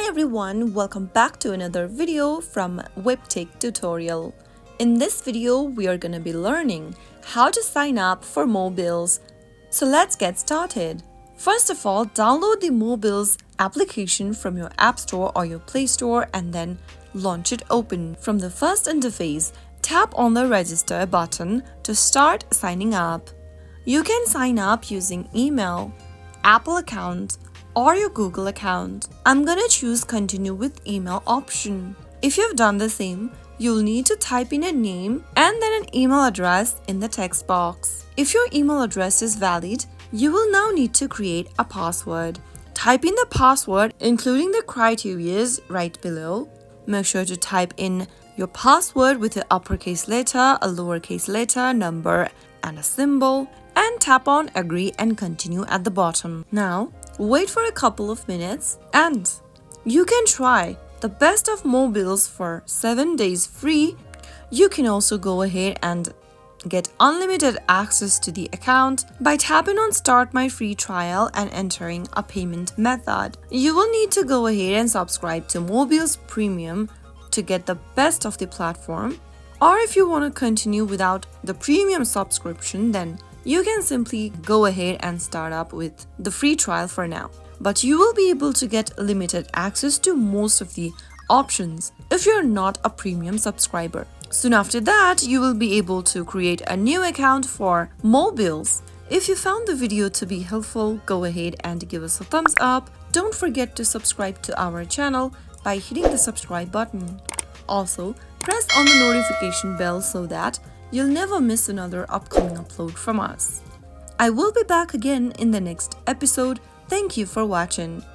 Hi everyone, welcome back to another video from Webtech Tutorial. In this video, we are going to be learning how to sign up for Mobills. So let's get started. First of all, download the Mobills application from your App Store or your Play Store and then launch it open. From the first interface, tap on the register button to start signing up. You can sign up using email, Apple account, or your Google account. I'm gonna choose continue with email option. If you've done the same, you'll need to type in a name and then an email address in the text box. If your email address is valid, you will now need to create a password. Type in the password including the criteria right below. Make sure to type in your password with an uppercase letter, a lowercase letter, number, and a symbol, and tap on agree and continue at the bottom. Now, wait for a couple of minutes and you can try the best of Mobills for 7 days free. You can also go ahead and get unlimited access to the account by tapping on start my free trial and entering a payment method. You will need to go ahead and subscribe to Mobills Premium to get the best of the platform, or if you want to continue without the premium subscription, then you can simply go ahead and start up with the free trial for now. But you will be able to get limited access to most of the options if you're not a premium subscriber. Soon after that, you will be able to create a new account for Mobills. If you found the video to be helpful, go ahead and give us a thumbs up. Don't forget to subscribe to our channel by hitting the subscribe button. Also, press on the notification bell so that you'll never miss another upcoming upload from us. I will be back again in the next episode. Thank you for watching.